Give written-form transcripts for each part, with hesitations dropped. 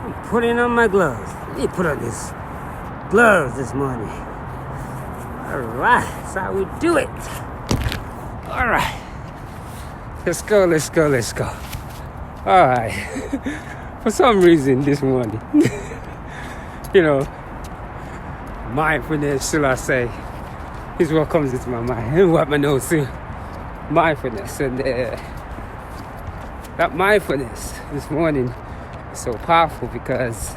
I'm putting on my gloves. Let me put on these gloves this morning. Alright, that's how we do it. Alright. Let's go. Alright. For some reason this morning, mindfulness, shall I say, is what comes into my mind. And what my nose too. Mindfulness. And that mindfulness this morning is so powerful because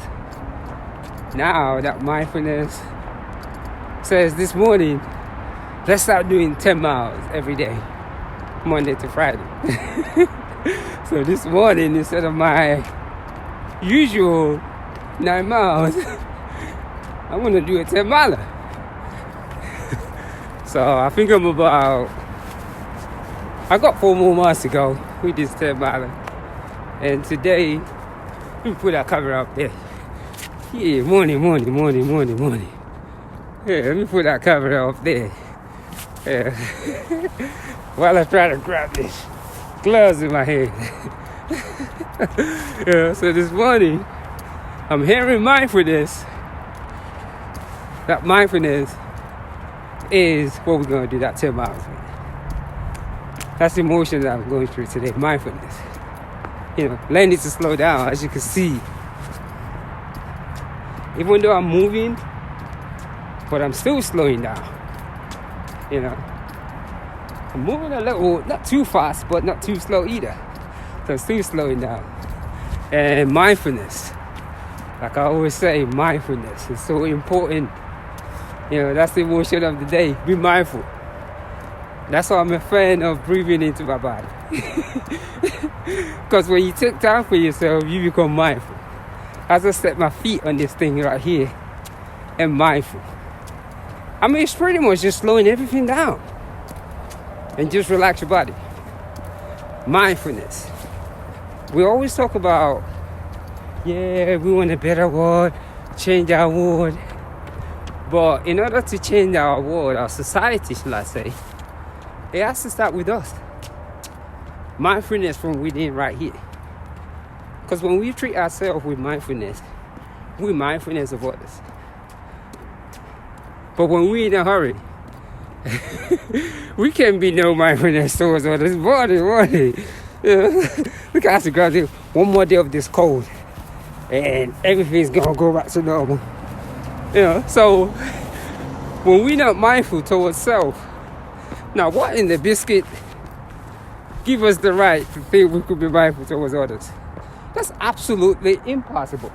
now that mindfulness says this morning, let's start doing 10 miles every day, Monday to Friday. So this morning, instead of my usual 9 miles, I'm going to do a 10 miler. So I think I got 4 more miles to go with this 10 miler. And today, let me put that camera up there. Yeah, morning. Yeah, let me put that camera up there. Yeah. While I try to grab this gloves in my hand. Yeah, so this morning, I'm hearing mindfulness. That mindfulness is what we're going to do that 10 miles with. That's the emotion that I'm going through today, mindfulness. Learning to slow down, as you can see. Even though I'm moving, but I'm still slowing down. I'm moving a little, not too fast, but not too slow either. So I'm still slowing down. And mindfulness, like I always say, mindfulness is so important. That's the emotion of the day. Be mindful. That's why I'm a fan of breathing into my body. Because when you take time for yourself, you become mindful. As I set my feet on this thing right here, and mindful. I mean, it's pretty much just slowing everything down. And just relax your body. Mindfulness. We always talk about, we want a better world, change our world. But in order to change our world, our society, shall I say, it has to start with us. Mindfulness from within right here. Because when we treat ourselves with mindfulness, we're mindfulness of others. But when we're in a hurry, we can be no mindfulness towards others. Morning. Look at us grab it. One more day of this cold, and everything's gonna go back to normal. So when we're not mindful towards self, now what in the biscuit give us the right to think we could be mindful towards others? That's absolutely impossible.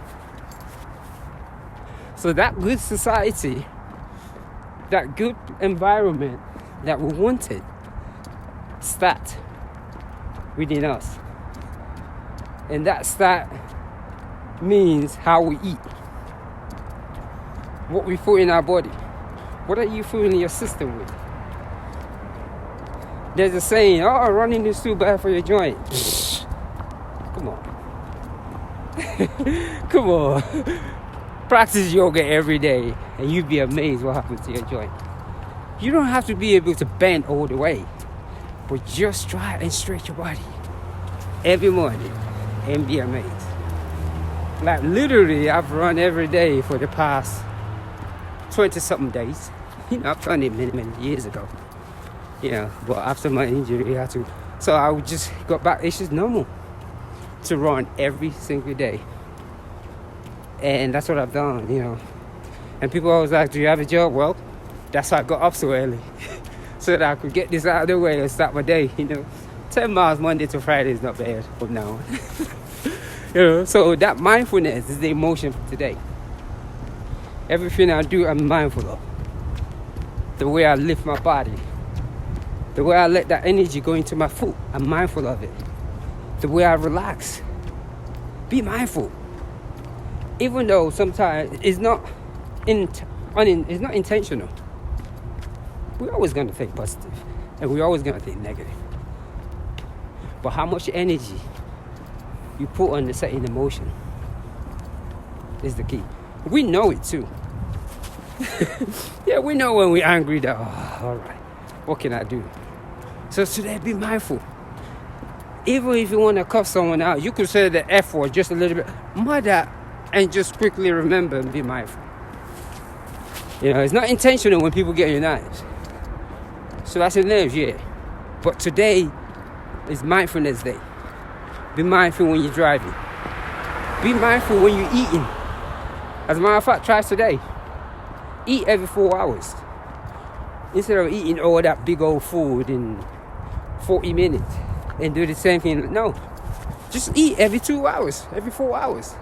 So that good society, that good environment that we wanted, start within us. And that start means how we eat, what we put in our body. What are you filling your system with? There's a saying, running is too bad for your joint. Come on. Come on. Practice yoga every day and you'd be amazed what happens to your joint. You don't have to be able to bend all the way, but just try and stretch your body every morning and be amazed. Like literally, I've run every day for the past 20-something days. I've done it many years ago. But after my injury, I had to. So I just got back. It's just normal to run every single day. And that's what I've done, And people always like, do you have a job? Well, that's why I got up so early. So that I could get this out of the way and start my day, 10 miles Monday to Friday is not bad from now on. So that mindfulness is the emotion for today. Everything I do, I'm mindful of. The way I lift my body. The way I let that energy go into my foot, I'm mindful of it. The way I relax. Be mindful. Even though sometimes it's not intentional. We're always going to think positive. And we're always going to think negative. But how much energy you put on the certain emotion is the key. We know it too. We know when we're angry that, all right, what can I do? So today, be mindful. Even if you want to cuss someone out, you could say the F word just a little bit. Mother and just quickly remember and be mindful. You know, it's not intentional when people get your knives. So that's in nerves, yeah. But today is mindfulness day. Be mindful when you're driving. Be mindful when you're eating. As a matter of fact, try today. Eat every 4 hours. Instead of eating all that big old food in 40 minutes and do the same thing. No. Just eat every 2 hours, every 4 hours.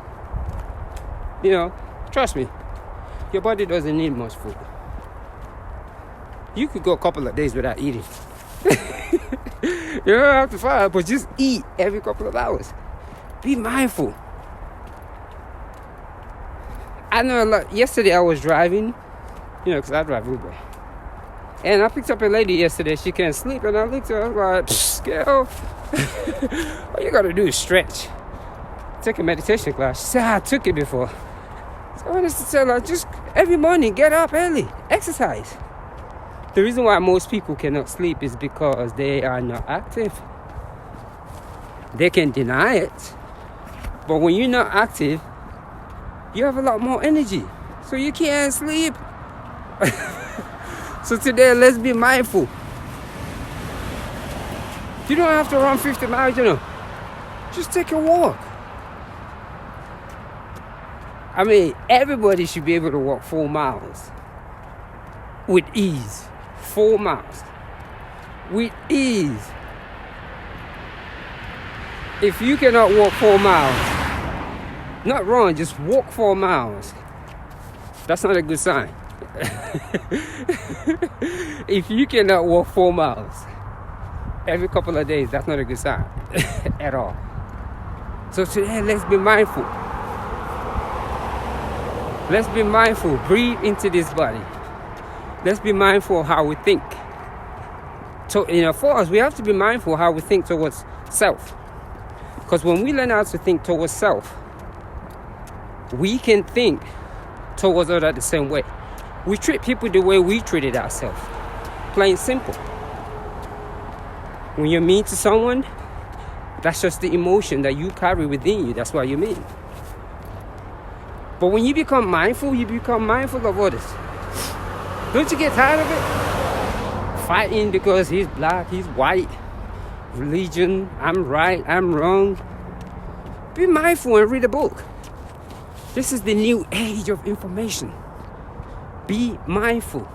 You know, trust me. Your body doesn't need much food. You could go a couple of days without eating. You don't have to fight, but just eat every couple of hours. Be mindful. I know a lot. Yesterday I was driving, you know, because I drive Uber. And I picked up a lady yesterday. She can't sleep. And I looked at her, I was like, girl, all you got to do is stretch. Take a meditation class. She said, I took it before. So I wanted to tell her, just every morning, get up early. Exercise. The reason why most people cannot sleep is because they are not active. They can deny it. But when you're not active, you have a lot more energy. So you can't sleep. So today, let's be mindful. You don't have to run 50 miles, you know. Just take a walk. I mean, everybody should be able to walk 4 miles with ease. 4 miles with ease. If you cannot walk 4 miles, not run, just walk 4 miles, that's not a good sign. If you cannot walk 4 miles every couple of days, that's not a good sign at all. So today, let's be mindful. Let's be mindful. Breathe into this body. Let's be mindful of how we think. So, you know, for us, we have to be mindful of how we think towards self. Because when we learn how to think towards self, we can think towards others the same way. We treat people the way we treated ourselves. Plain simple. When you're mean to someone, that's just the emotion that you carry within you. That's why you're mean. But when you become mindful of others. Don't you get tired of it? Fighting because he's black, he's white, religion, I'm right, I'm wrong. Be mindful and read a book. This is the new age of information. Be mindful.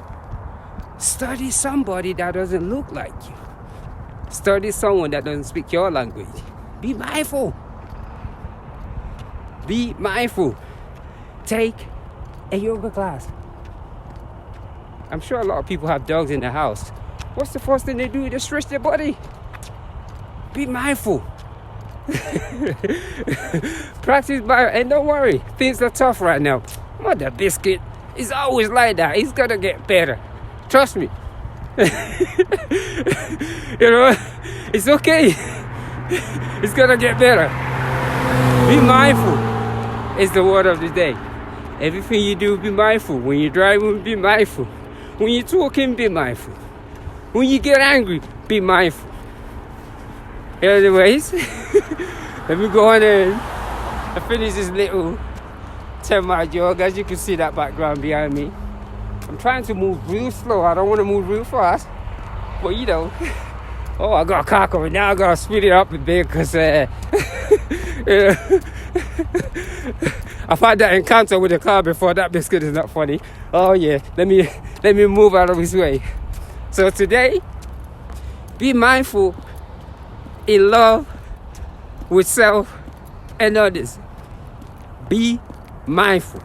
Study somebody that doesn't look like you. Study someone that doesn't speak your language. Be mindful. Be mindful. Take a yoga class. I'm sure a lot of people have dogs in their house. What's the first thing they do? They stretch their body. Be mindful. Practice and don't worry, things are tough right now. Mother biscuit is always like that. It's gonna get better. Trust me. You know, it's okay. It's gonna get better. Be mindful is the word of the day. Everything you do, be mindful. When you're driving, be mindful. When you're talking, be mindful. When you get angry, be mindful. Anyways, let me go on and finish this little 10-mile jog. As you can see that background behind me. I'm trying to move real slow. I don't want to move real fast. But you know, oh, I got a car coming now. I got to speed it up a bit because I've had that encounter with a car before. That biscuit is not funny. Oh yeah, let me move out of his way. So today, be mindful in love with self and others. Be mindful.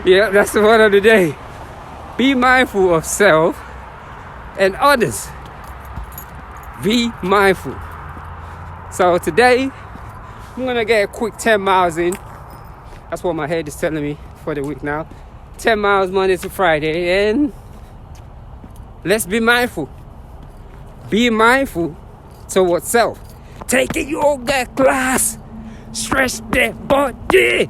Yeah, that's the word of the day. Be mindful of self and others. Be mindful. So today, I'm gonna get a quick 10 miles in. That's what my head is telling me for the week now. 10 miles Monday to Friday, and let's be mindful. Be mindful towards self. Take a yoga class. Stretch that body.